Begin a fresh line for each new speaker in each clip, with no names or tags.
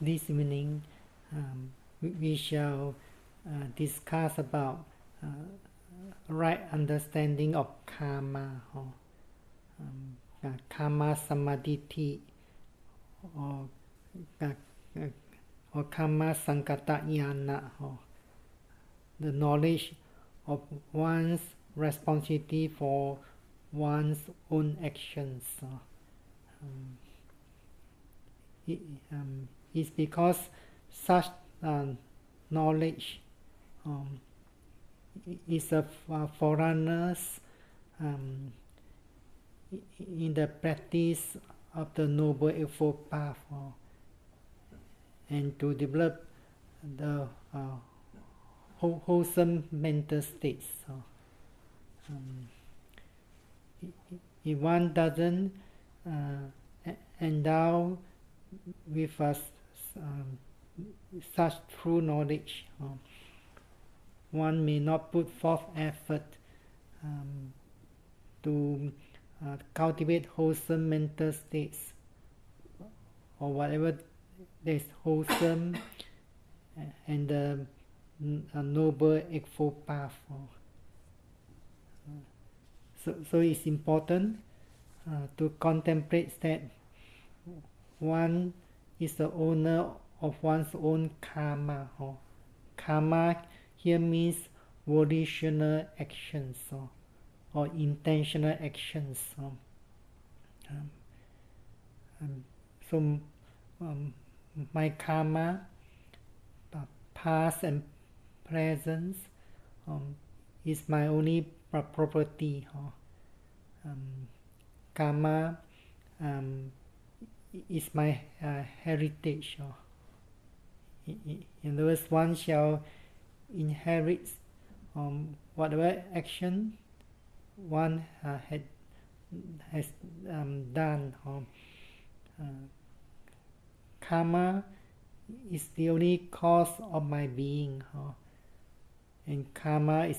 this evening we shall discuss about right understanding of karma, or karma samadhi, or karma sankata jnana, or the knowledge of one's responsibility for one's own actions. It's because such knowledge is a foreigner's in the practice of the Noble Eightfold Path, and to develop the wholesome mental states. If one doesn't endow with such true knowledge, one may not put forth effort to cultivate wholesome mental states, or whatever that is wholesome and the Noble Eightfold Path. So it's important to contemplate that one is the owner of one's own karma. Karma here means volitional actions or intentional actions. So my karma, past and present, is my only property. Karma is my heritage. In other words, one shall inherit whatever action one has done. Karma is the only cause of my being, and karma is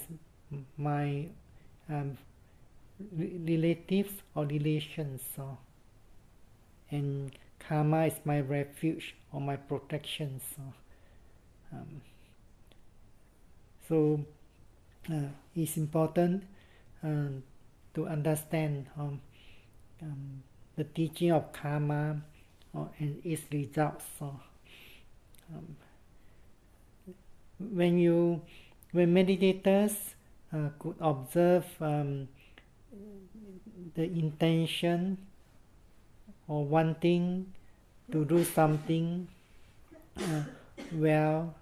my relatives or relations, and karma is my refuge or my protection. So it's important to understand the teaching of karma and its results. When meditators could observe the intention or wanting to do something well,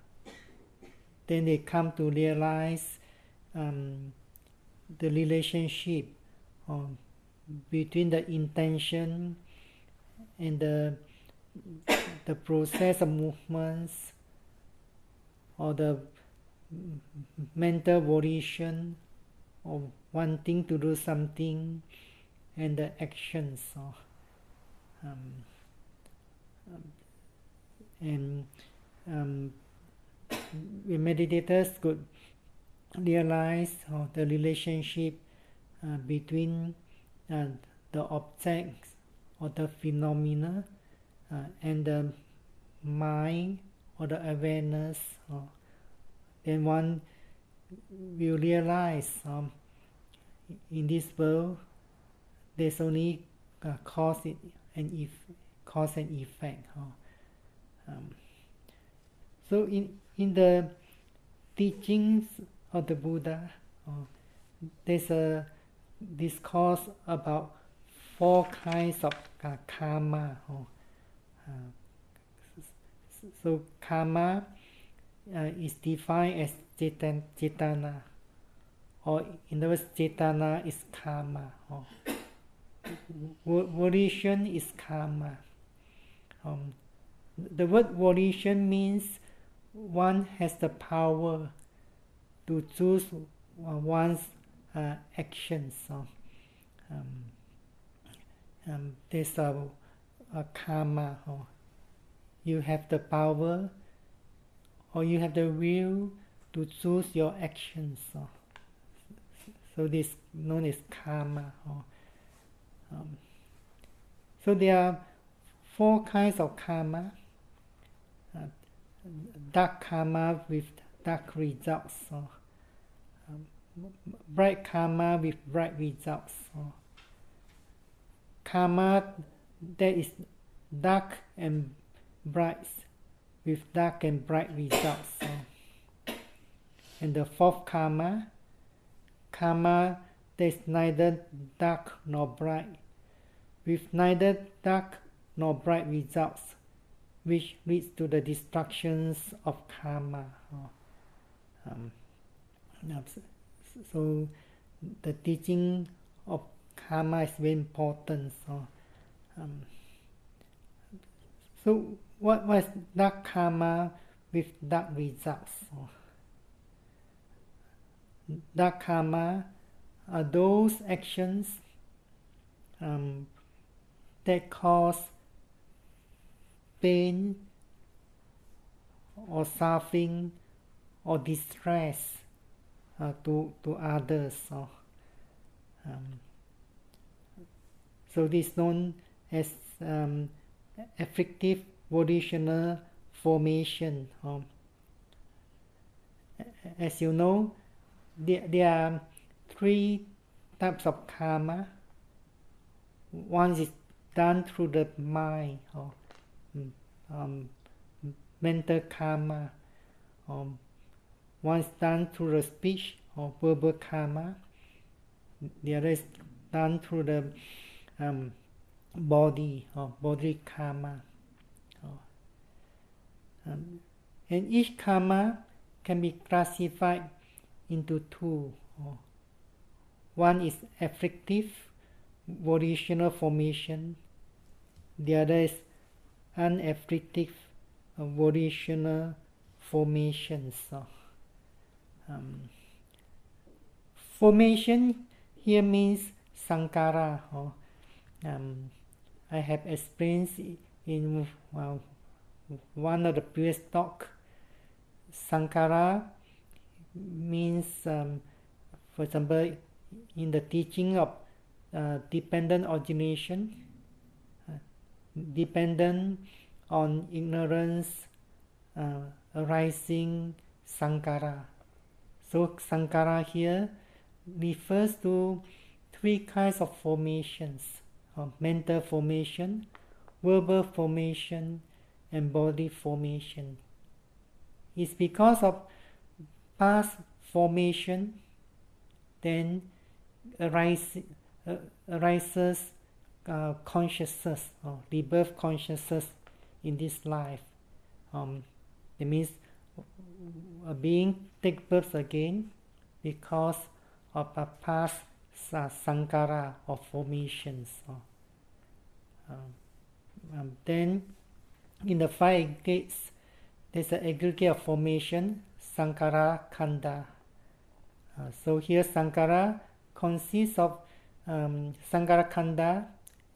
then they come to realize the relationship between the intention and the process of movements, or the mental volition of wanting to do something, and the actions. And the meditators could realize the relationship between the objects or the phenomena and the mind or the awareness, then one will realize in this world there's only cause and effect. So in the teachings of the Buddha, there's a discourse about 4 kinds of karma. So karma is defined as cetana, or in other words, cetana is karma. Volition is karma. The word volition means one has the power to choose one's actions. There's a karma. You have the power, or you have the will to choose your actions. So this is known as karma. So there are 4 kinds of karma. dark karma with dark results, bright karma with bright results, karma that is dark and bright with dark and bright results. And the fourth karma that is neither dark nor bright, with neither dark nor bright results, which leads to the destructions of karma. So the teaching of karma is very important. So what was dark karma with dark results? Dark karma are those actions that cause pain or suffering or distress to others. So this is known as afflictive volitional formation. As you know, there are three types of karma. One is done through the mind, mental karma. One is done through the speech or verbal karma. The other is done through the body or body karma. And each karma can be classified into two. One is afflictive volitional formation. The other is unafflictive volitional formations. Formation here means sankhara. I have explained in one of the previous talk. Sankhara means, for example, in the teaching of dependent origination, dependent on ignorance arising sankhara. So sankhara here refers to three kinds of formations: mental formation, verbal formation, and body formation. It's because of past formation then arises consciousness, rebirth consciousness in this life. It means a being takes birth again because of a past sankhara or formations. Then in the five aggregates, there's an aggregate of formation, sankhara khanda. So here sankhara consists of sankhara khanda,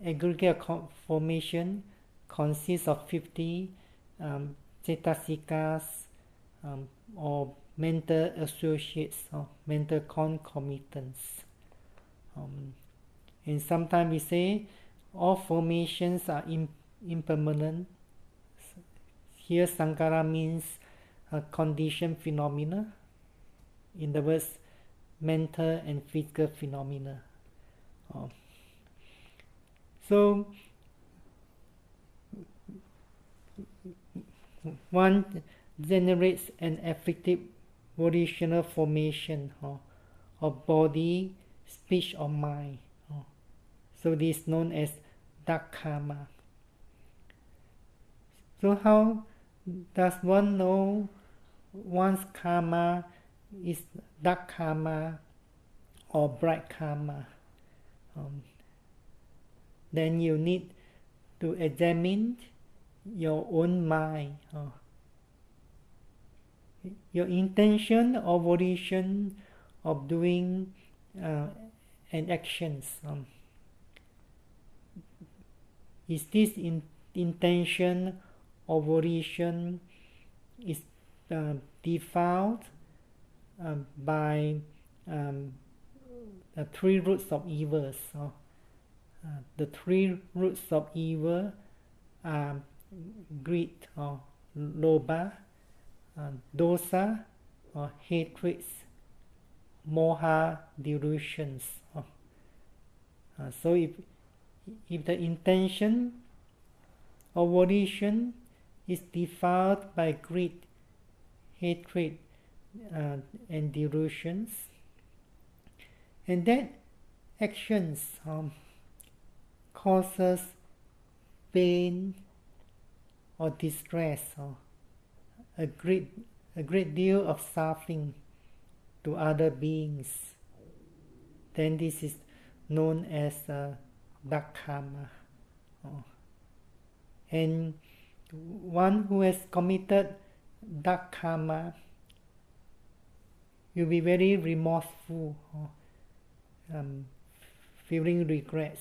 aggregate formation consists of 50 cetasikas or mental associates or mental concomitants. And sometimes we say all formations are impermanent. Here sankhara means a conditioned phenomena. In the words, mental and physical phenomena. So one generates an afflictive volitional formation of body, speech, or mind. So this is known as dark karma. So how does one know one's karma is dark karma or bright karma? Then you need to examine your own mind, your intention or volition of doing an actions. Is this intention or volition is defiled by the three roots of evils? The three roots of evil are greed or lobha, dosa or hatreds, moha delusions. So if the intention or volition is defiled by greed, hatred, and delusions, and that actions causes pain or distress or a great deal of suffering to other beings, then this is known as dark karma. And one who has committed dark karma will be very remorseful, feeling regrets,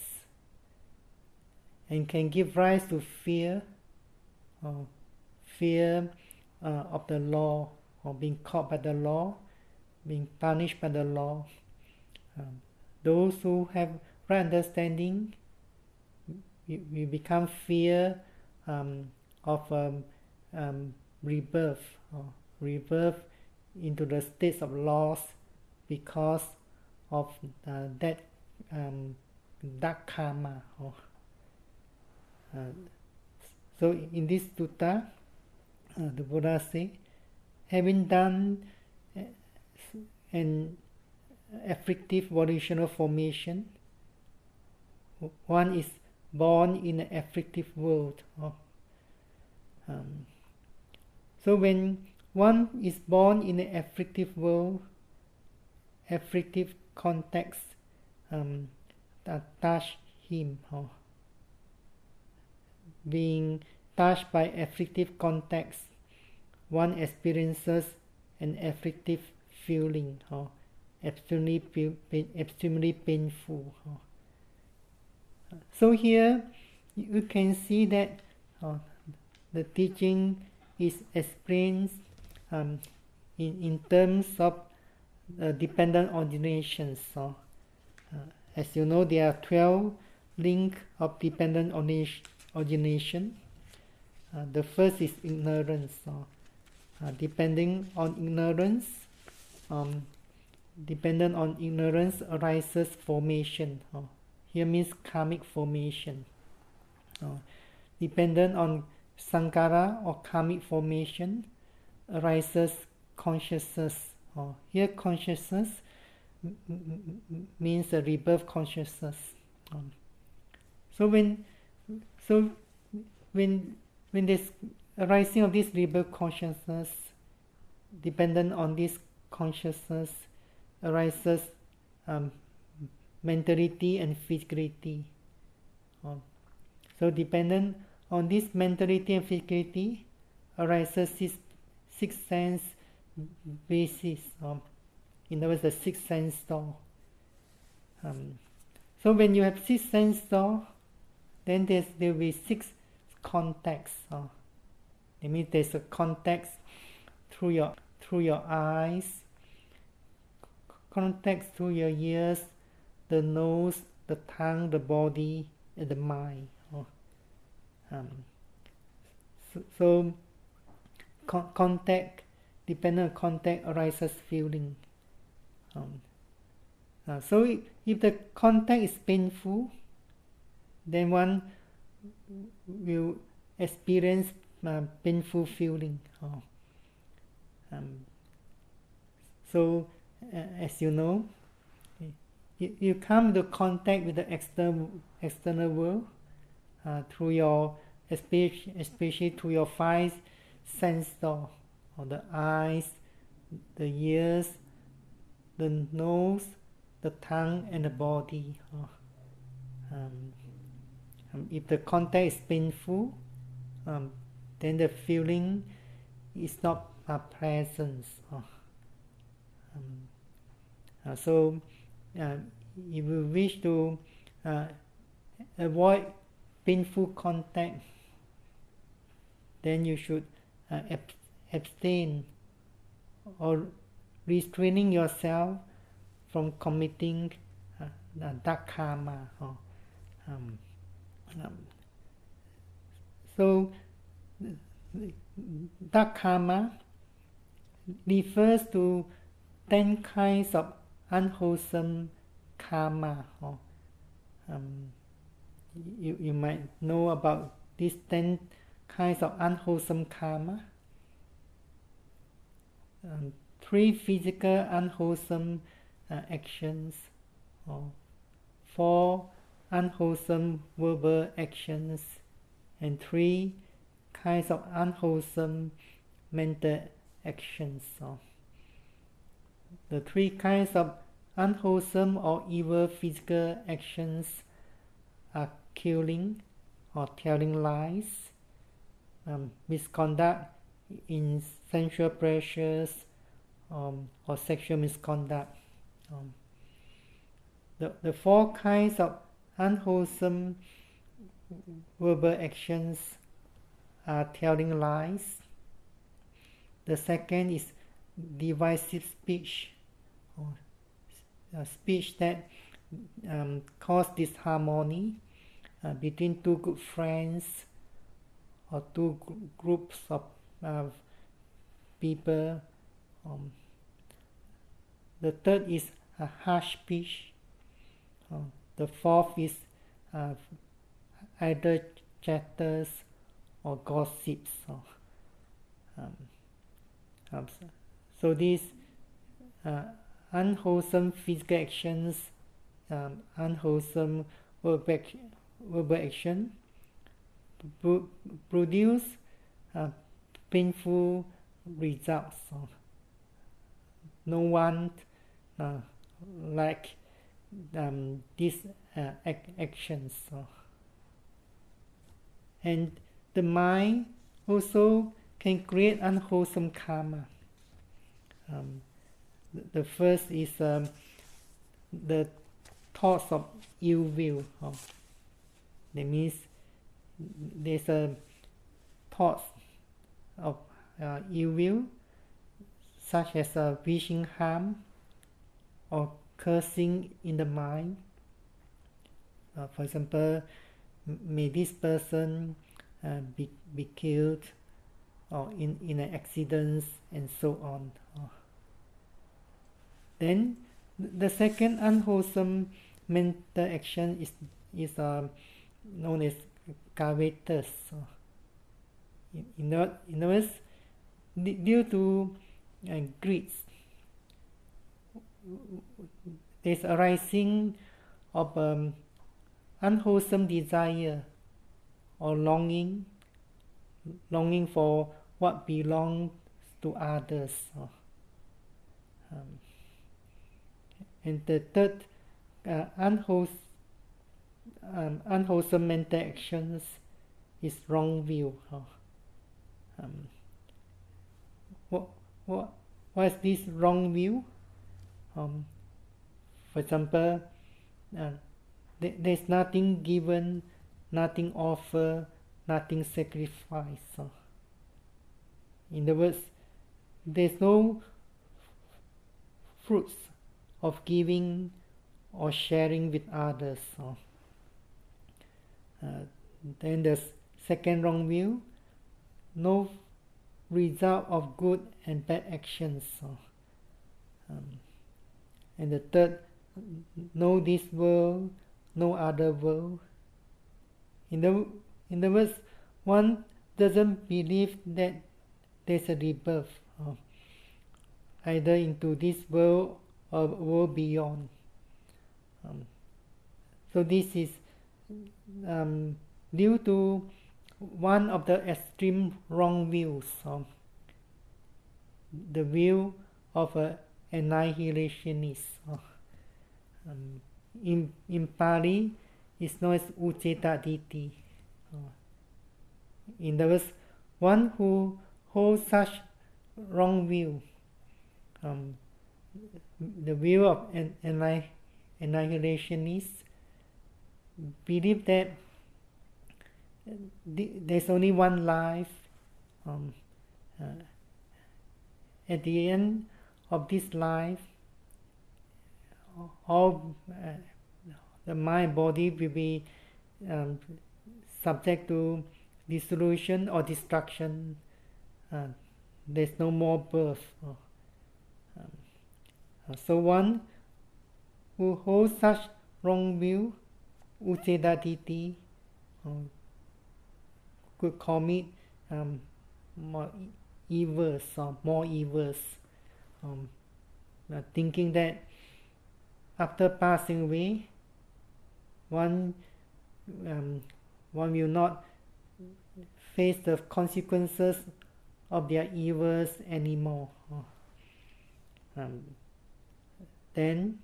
and can give rise to fear of the law, or being caught by the law, being punished by the law. Those who have right understanding will become fear of rebirth into the states of loss because of that dark karma. So in this sutta, the Buddha says, having done an afflictive volitional formation, one is born in an afflictive world. So when one is born in an afflictive world, afflictive context touch him. Being touched by afflictive context, one experiences an afflictive feeling, extremely painful. So here you can see that the teaching is explained in terms of dependent originations. As you know, there are 12 links of dependent origination. The first is ignorance. Dependent on ignorance arises formation. Here means karmic formation. Dependent on sankhara or karmic formation arises consciousness. Here consciousness means a rebirth consciousness. So when there's arising of this rebirth consciousness, dependent on this consciousness arises mentality and physicality. So dependent on this mentality and physicality arises this sixth sense basis. In other words, the sixth sense door. So when you have sixth sense door, then there will be six contacts. That means there's a contact through your eyes, contacts through your ears, the nose, the tongue, the body, and the mind. So contact, dependent on contact, arises feeling. So if the contact is painful, then one will experience painful feeling. So as you know, you come into contact with the external world through your, especially through your five sense door, or the eyes, the ears, the nose, the tongue, and the body. If the contact is painful, then the feeling is not pleasant. So if you wish to avoid painful contact, then you should abstain or restraining yourself from committing dark karma. So dark karma refers to 10 kinds of unwholesome karma. You might know about these 10 kinds of unwholesome karma. 3 physical unwholesome actions, 4 unwholesome verbal actions, and 3 kinds of unwholesome mental actions. The 3 kinds of unwholesome or evil physical actions are killing or telling lies, misconduct in sensual pleasures, or sexual misconduct. The 4 kinds of unwholesome verbal actions are telling lies. The second is divisive speech, or speech that cause disharmony between 2 good friends or 2 groups of people. The third is harsh speech. The fourth is idle chatters or gossips. So these unwholesome physical actions, unwholesome verbal action produce painful results. No one like these actions. And the mind also can create unwholesome karma. The first is the thoughts of ill will. That means there's a thoughts of ill will, such as wishing harm or cursing in the mind. For example, may this person be killed or in an accident, and so on. Then the second unwholesome mental action is known as covetous. In other words, due to greed, there's a rising of unwholesome desire or longing for what belongs to others. And the third unwholesome mental actions is wrong view. What is this wrong view? For example, there's nothing given, nothing offered, nothing sacrificed. In other words, there's no fruits of giving or sharing with others. Then the second wrong view, no result of good and bad actions. And the third, know this world, no other world. In other words, one doesn't believe that there's a rebirth, either into this world or world beyond. So this is due to one of the extreme wrong views, the view of an annihilationist. In Pali, it's known as Uceta Ditti. In other words, one who holds such wrong view, the view of an annihilationist, believe that there's only one life. At the end of this life, all the mind body will be subject to dissolution or destruction. there's no more birth. So one who holds such wrong view, usedaditi, could commit more evils or more evils, thinking that after passing away, one will not face the consequences of their evils anymore. Then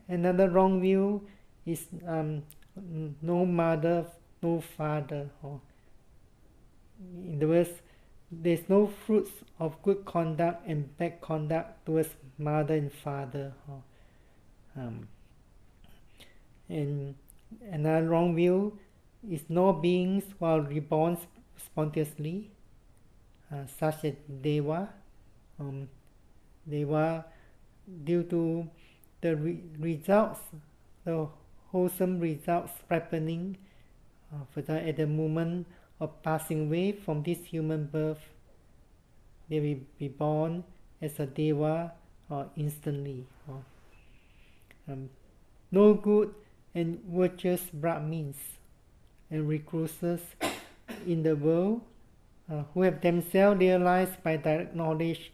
another wrong view is no mother, no father. In other words, there's no fruits of good conduct and bad conduct towards mother and father. And another wrong view is no beings who are reborn spontaneously, such as Deva. Deva, due to the results, the wholesome results ripening, for example, at the moment of passing away from this human birth, they will be born as a Deva instantly. No good and virtuous Brahmins and recluses in the world who have themselves realized by direct knowledge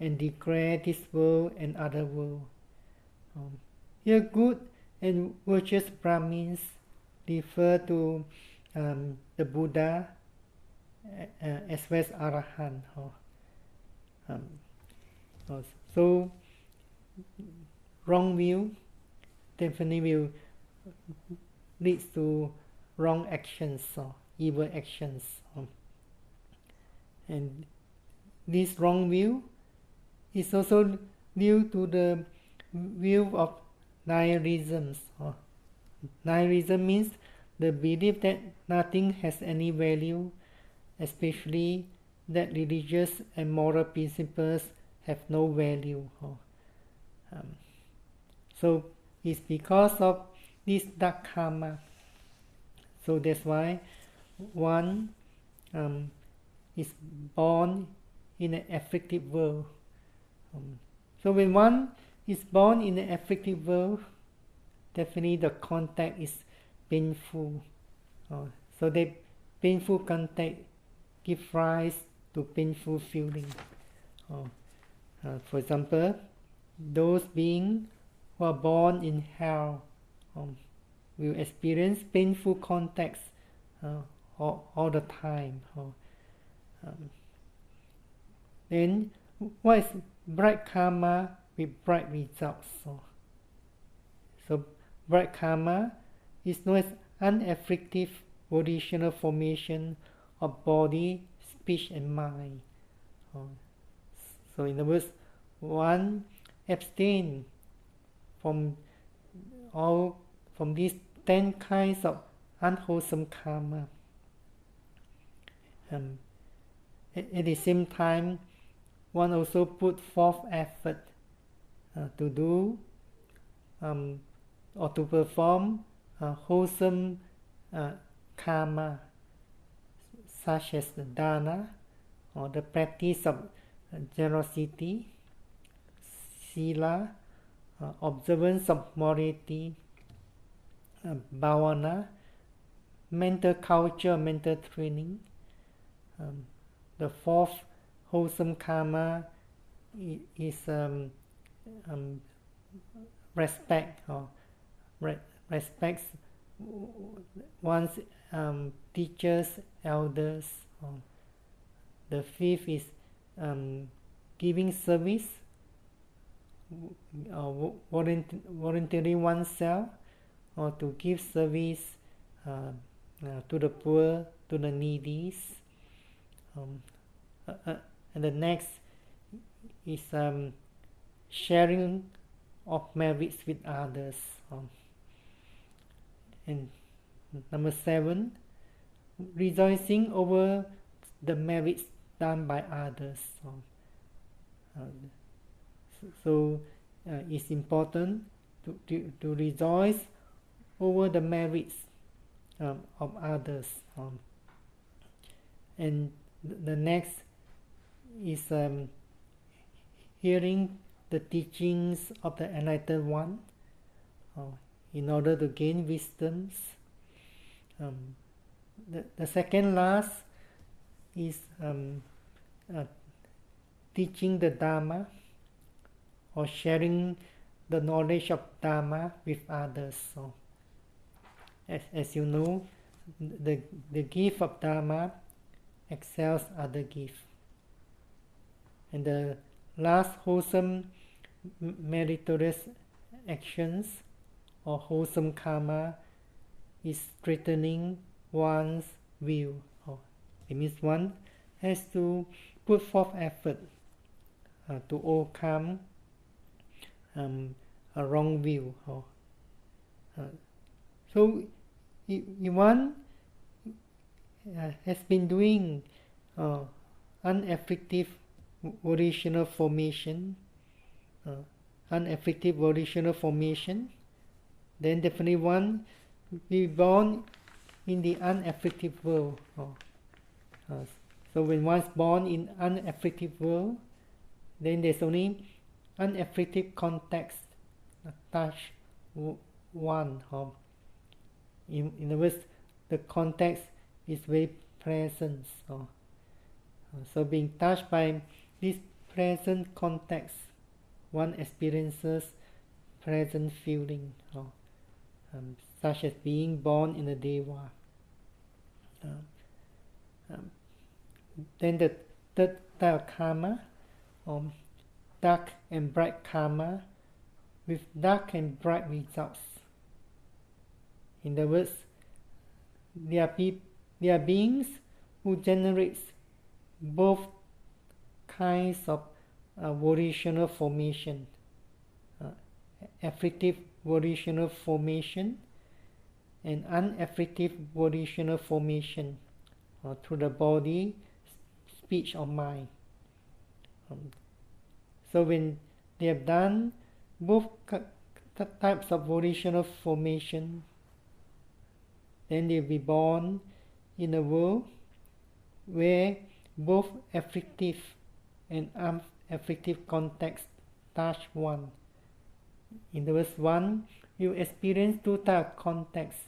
and declare this world and other world. Here, good and virtuous Brahmins refer to the Buddha as well as Arahant. So, wrong view definitely will leads to wrong actions or evil actions. And this wrong view is also due to the view of nihilism. Nihilism means the belief that nothing has any value, especially that religious and moral principles have no value. So it's because of this dark karma. So that's why one is born in an afflicted world. So when one is born in an afflicted world, definitely the contact is painful. So that painful contact gives rise to painful feeling. For example, those beings who are born in hell will experience painful contacts all the time. Then, what is bright karma with bright results? So bright karma is known as unafflictive volitional formation of body, speech, and mind. So in other words, one abstain from these 10 kinds of unwholesome karma. At the same time, one also put forth effort to do or to perform wholesome karma, such as the dana or the practice of generosity, sila, observance of morality, bhavana, mental culture, mental training. The fourth wholesome karma is respect, or respects one's teachers, elders. The fifth is giving service, volunteering oneself, or to give service to the poor, to the needy. And the next is sharing of merits with others. And number 7, rejoicing over the merits done by others. So it's important to rejoice over the merits of others. And the next is hearing the teachings of the Enlightened One in order to gain wisdoms. The second last is teaching the Dharma or sharing the knowledge of Dharma with others. So, as you know, the gift of Dharma excels other gifts. And the last wholesome meritorious actions or wholesome karma is strengthening one's will. It means one has to put forth effort to overcome a wrong view. So if one has been doing unafflictive volitional formation, then definitely one will be born in the unafflictive world. So when one's born in unafflictive world, then there's only unafflictive context touch one. In other words, the context is very present. So being touched by this present context, one experiences present feeling, such as being born in a deva. Then the third type of karma, dark and bright karma with dark and bright results. In other words, there are beings who generate both kinds of volitional formation, afflictive volitional formation and unafflictive volitional formation through the body, speech or mind. So when they have done both types of volitional formation, then they will be born in a world where both afflictive and unafflictive context touch one. In other words, one you experience two types of context: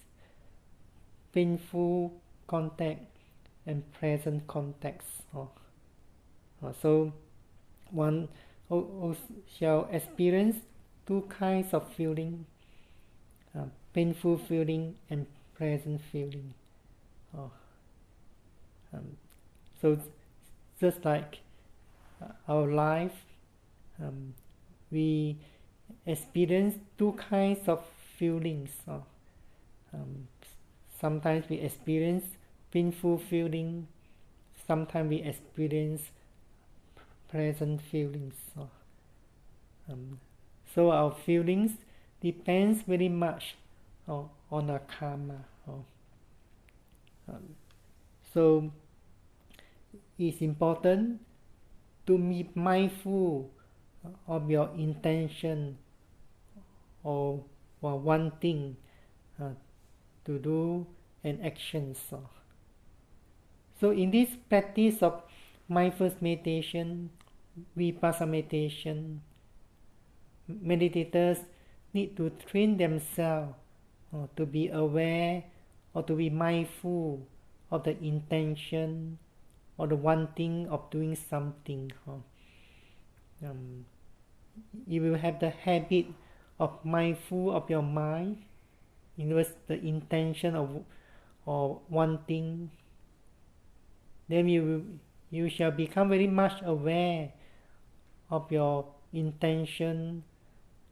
painful contact and present context. So one shall experience two kinds of feeling: painful feeling and present feeling. So just like our life, we experience two kinds of feelings. Sometimes we experience painful feeling, sometimes we experience present feelings. So our feelings depends very much on our karma. So it's important to be mindful of your intention or wanting to do an action. So in this practice of mindfulness meditation, vipassana meditation, meditators need to train themselves to be aware or to be mindful of the intention or the wanting of doing something. You will have the habit of mindful of your mind, in other words, the intention of or wanting. Then you shall become very much aware of your intention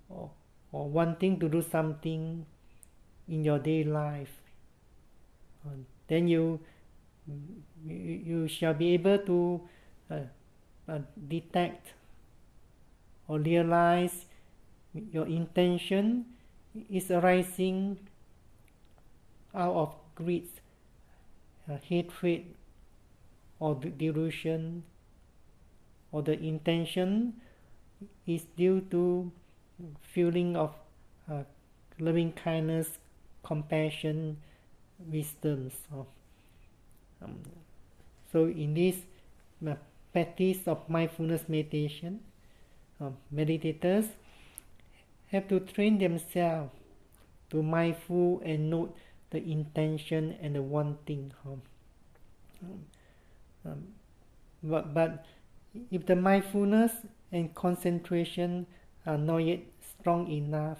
or wanting to do something in your daily life. Then you shall be able to detect or realize your intention is arising out of greed, hatred or delusion, or the intention is due to feeling of loving kindness, compassion, wisdom. So in this practice of mindfulness meditation, meditators have to train themselves to mindful and note the intention and the wanting. But if the mindfulness and concentration are not yet strong enough,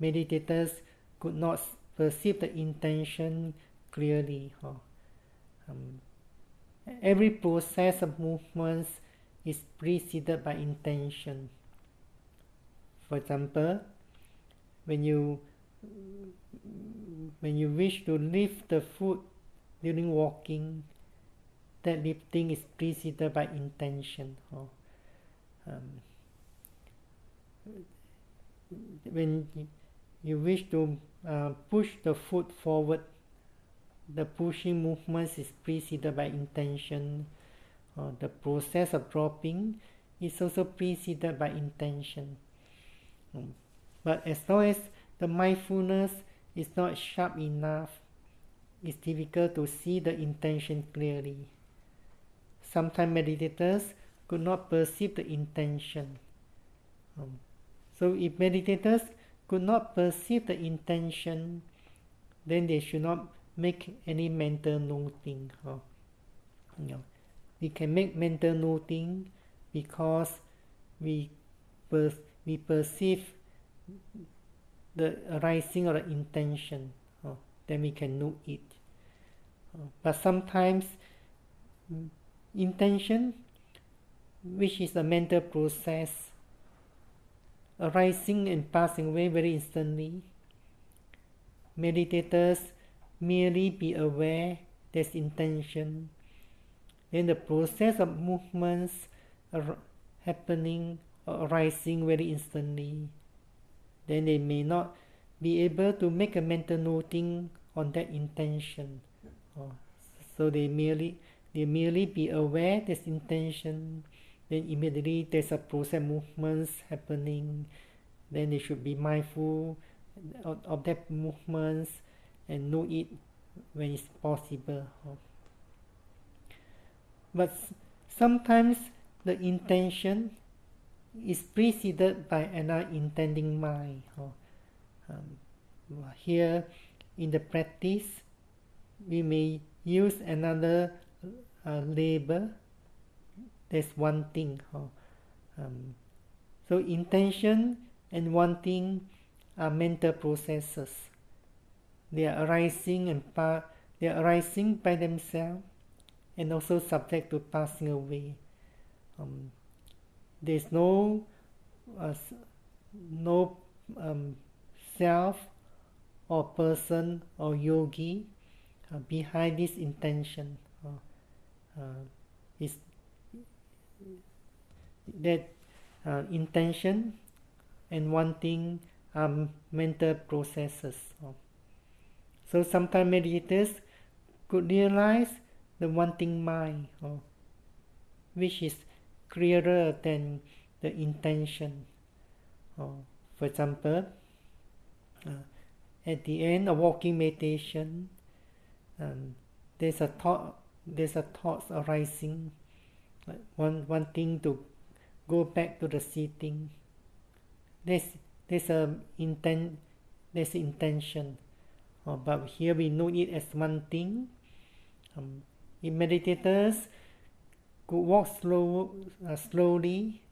meditators could not perceive the intention clearly. Every process of movements is preceded by intention. For example, when you wish to lift the foot during walking, that lifting is preceded by intention. When you wish to push the foot forward, the pushing movement is preceded by intention. The process of dropping is also preceded by intention. But as long as the mindfulness is not sharp enough, it's difficult to see the intention clearly. Sometimes meditators could not perceive the intention. So if meditators could not perceive the intention, then they should not make any mental noting. We can make mental noting because we perceive the arising of the intention, then we can note it. But sometimes intention, which is a mental process, arising and passing away very instantly, meditators merely be aware there's intention, then the process of movements happening or arising very instantly, then they may not be able to make a mental noting on that intention. So they merely be aware there's intention, then immediately there's a process movements happening, then they should be mindful of that movements and know it when it's possible. But sometimes the intention is preceded by another intending mind. Here in the practice, we may use another label. There's wanting. So intention and wanting are mental processes. They are arising by themselves and also subject to passing away. There's no self or person or yogi behind this intention. Is that intention and wanting are mental processes. So sometimes meditators could realize the wanting mind, which is clearer than the intention. For example, at the end of walking meditation, there's a thought arising, like wanting to go back to the sitting. There's intention, but here we know it as wanting. If meditators could walk slowly,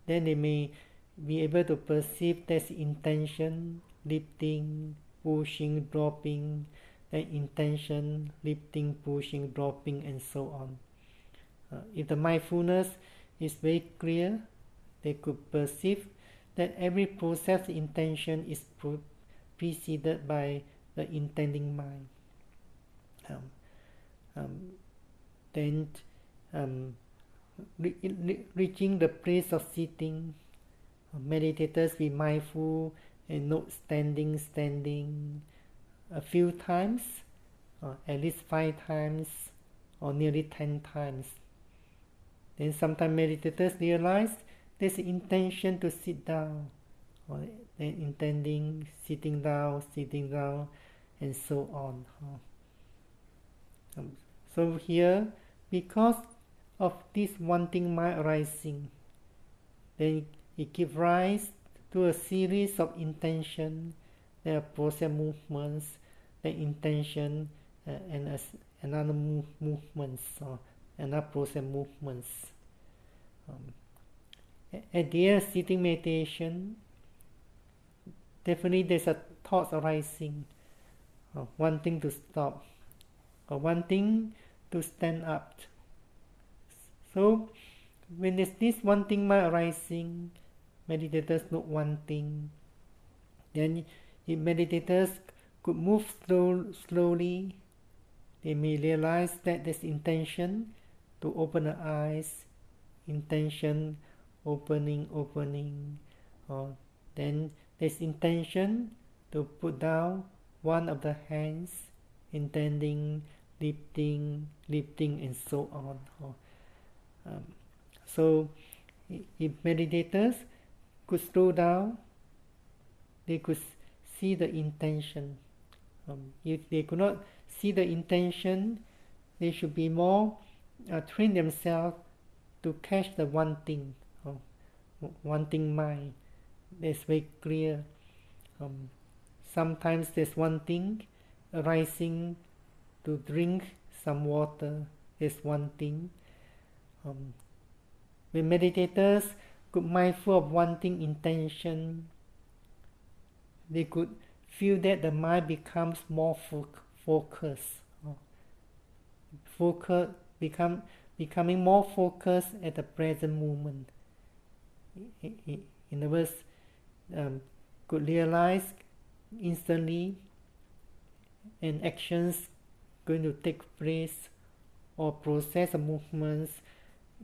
then they may be able to perceive there's intention, lifting, pushing, dropping, then intention, lifting, pushing, dropping, and so on. If the mindfulness is very clear, they could perceive that every process intention is preceded by the intending mind. Then reaching the place of sitting, meditators be mindful and note standing a few times, at least 5 times or nearly 10 times. Then sometimes meditators realize there's intention to sit down, or then intending sitting down, and so on. So here, because of this wanting mind arising, then it gives rise to a series of intention. There are process movements, the intention, and another movements, another process movements. At the end of sitting meditation, definitely there's a thought arising, wanting to stop, or wanting to stand up. So when there's this wanting mind arising, meditators note one thing. Then if meditators could move slowly, they may realize that there's intention to open the eyes, intention opening, or then there's intention to put down one of the hands, intending lifting, and so on. So if meditators could slow down, they could see the intention. If they could not see the intention, they should be more train themselves to catch the wanting mind. That's very clear. Sometimes there's wanting arising to drink some water. There's wanting. When meditators could mindful of wanting intention, they could feel that the mind becomes more focused. Becoming more focused at the present moment. In other words, could realize instantly an actions going to take place, or process of movements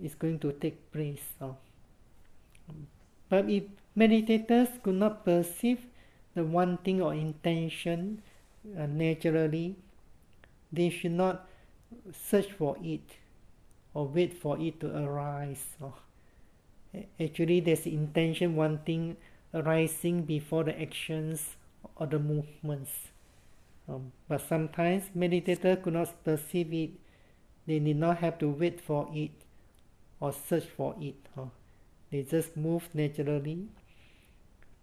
is going to take place. But if meditators could not perceive the wanting or intention naturally, they should not search for it or wait for it to arise. Actually, there's intention wanting arising before the actions or the movements. But sometimes meditators could not perceive it. They need not have to wait for it or search for it. They just move naturally.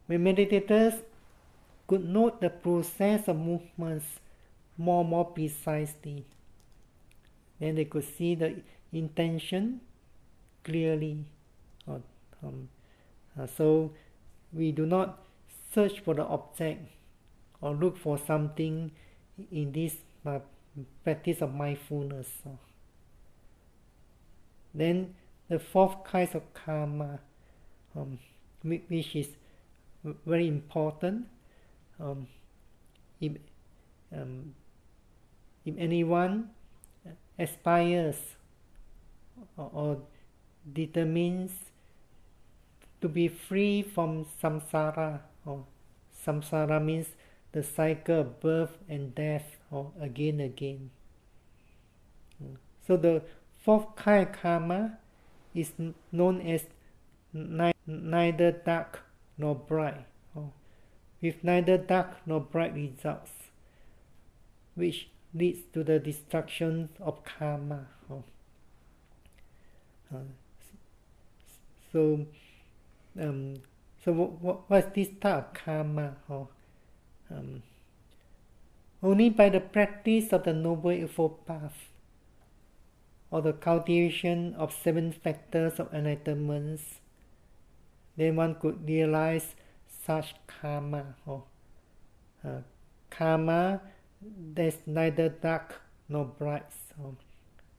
When meditators could note the process of movements more precisely, then they could see the intention clearly. So we do not search for the object or look for something in this practice of mindfulness. Then the fourth kind of karma, which is very important. If anyone aspires or determines to be free from samsara, or samsara means the cycle of birth and death, or again. So the fourth kind of karma is known as neither dark nor bright, with neither dark nor bright results, which leads to the destruction of karma. So what's this type of karma? Only by the practice of the Noble Eightfold Path, or the cultivation of 7 factors of enlightenment, then one could realize such karma. Karma that's neither dark nor bright,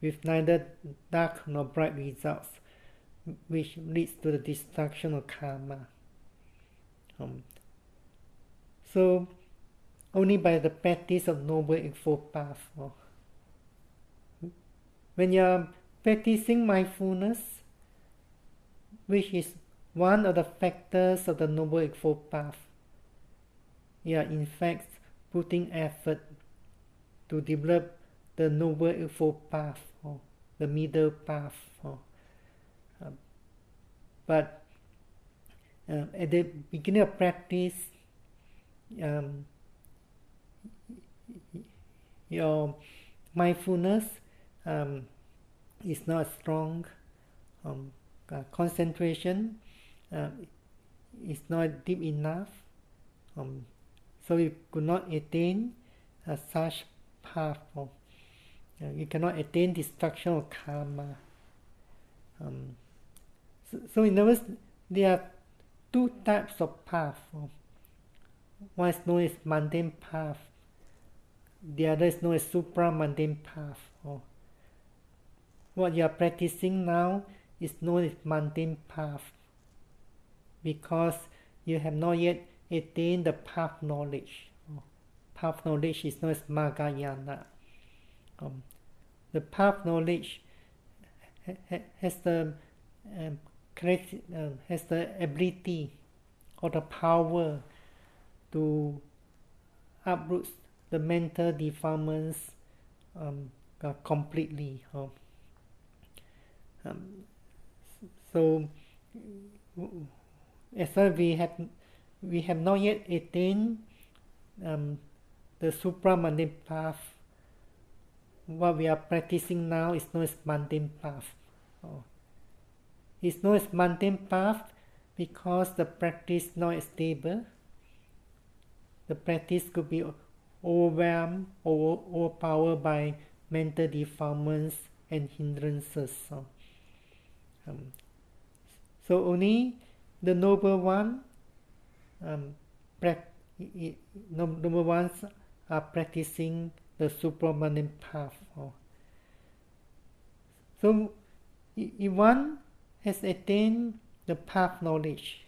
with neither dark nor bright results, which leads to the destruction of karma. So only by the practice of Noble Eightfold Path. When you are practicing mindfulness, which is one of the factors of the Noble Eightfold Path, you are in fact putting effort to develop the Noble Eightfold Path, or the middle path. But at the beginning of practice, your mindfulness is not strong. Concentration is not deep enough. So you could not attain such path. You cannot attain destruction of karma. So in other words, there are two types of path. One is known as mundane path. The other is known as supra-mundane path. What you are practicing now is known as mundane path because you have not yet attained the path knowledge. Path knowledge is known as Magayana. The path knowledge has the ability or the power to uproot the mental defilements completely. So as far as we have not yet attained the supra-mundane path, what we are practicing now is known as mundane path. It's known as mundane path because the practice is not stable. The practice could be overwhelmed or overpowered by mental defilements and hindrances. So only the noble ones are practicing the supra-mundane path. So if one has attained the path knowledge,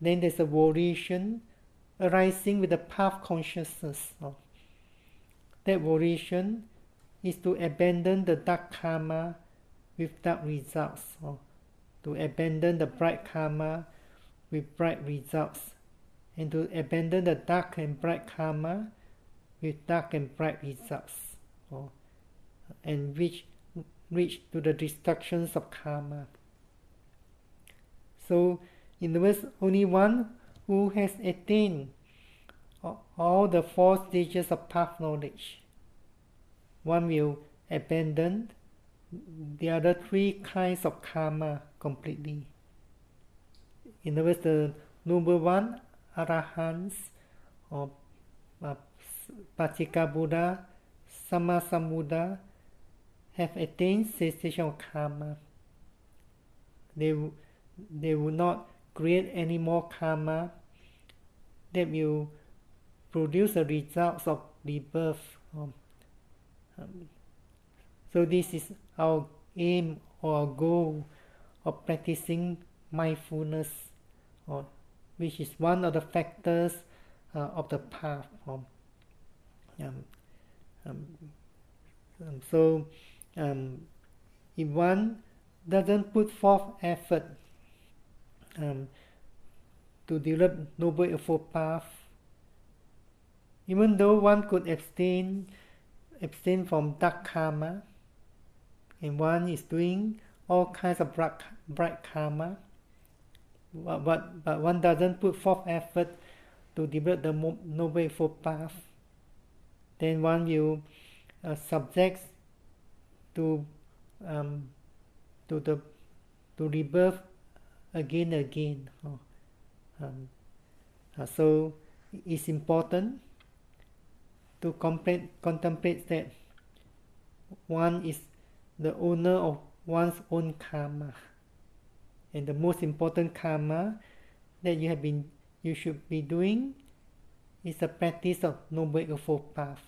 then there's a volition arising with the path consciousness. That volition is to abandon the dark karma with dark results, to abandon the bright karma with bright results, and to abandon the dark and bright karma with dark and bright results, and reach to the destructions of karma. So, in other words, only one who has attained all the 4 stages of path knowledge, one will abandon the other 3 kinds of karma completely. In other words, the noble one, Arahants, or Pachika Buddha, Sammasambuddha, have attained cessation of karma. They will not create any more karma that will produce the results of rebirth. So this is our aim or our goal of practicing mindfulness, which is one of the factors of the path. So if one doesn't put forth effort to develop Noble Eightfold Path, even though one could abstain from dark karma, and one is doing all kinds of bright karma, but one doesn't put forth effort to develop the Noble Eightfold Path, then one will subject to rebirth again. So it's important to contemplate that one is the owner of one's own karma, and the most important karma that you should be doing is the practice of Noble Eightfold Path.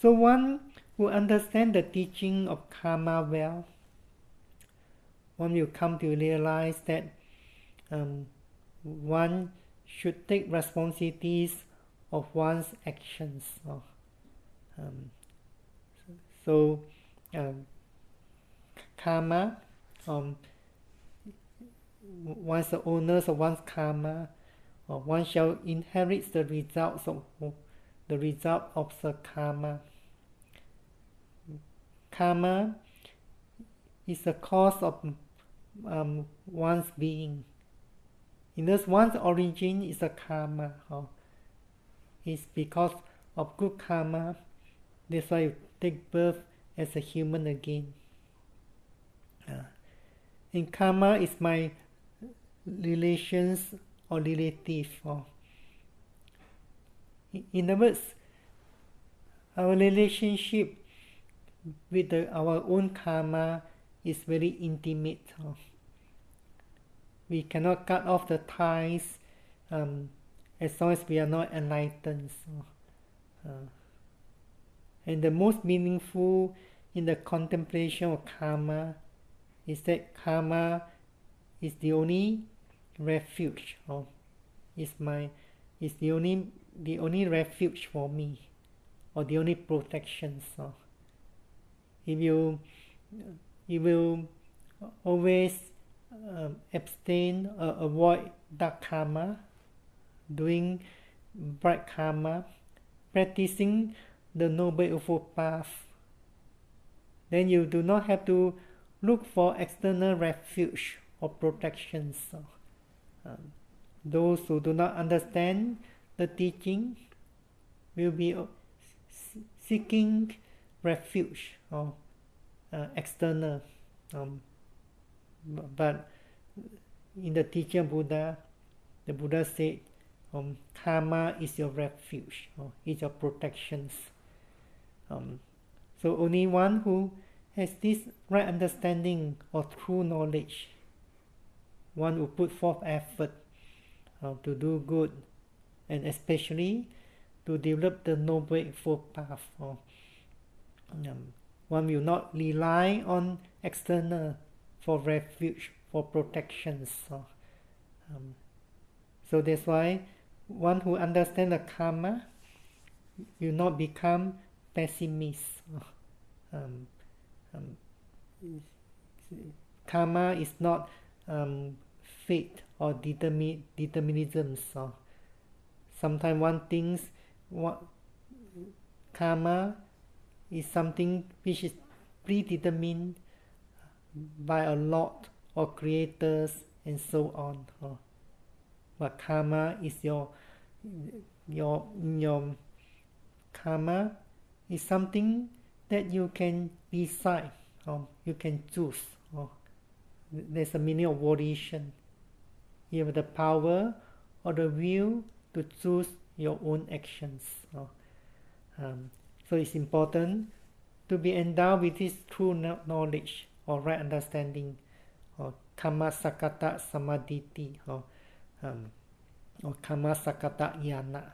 So one who understands the teaching of karma well, one will come to realize that one should take responsibilities of one's actions. So karma, one's the owners of one's karma, one shall inherit the result of the karma. Karma is the cause of one's being. In this, one's origin is a karma. It's because of good karma That's why you take birth as a human again. And karma is my relations or relative. In other words, our relationship with our own karma is very intimate. We cannot cut off the ties as long as we are not enlightened. And the most meaningful in the contemplation of karma is that karma is the only refuge, is the only refuge for me, or the only protection. If you will always abstain or avoid dark karma, doing bright karma, practicing the Noble Eightfold Path, then you do not have to look for external refuge or protections. Those who do not understand the teaching will be seeking refuge or external. But in the teaching of Buddha, the Buddha said, karma is your refuge, is your protections. So only one who has this right understanding or true knowledge, one who put forth effort to do good, and especially to develop the Noble Eightfold Path. One will not rely on external for refuge, for protections. So that's why one who understands the karma will not become pessimist. Karma is not fate or determinism. Sometimes one thinks karma is something which is predetermined by a lot or creators and so on. But karma is your karma is something that you can decide, you can choose. There's a meaning of volition. You have the power or the will to choose your own actions. So it's important to be endowed with this true knowledge or right understanding, or Kamma Sakata Samadhiti, or Kamma Sakata Yana.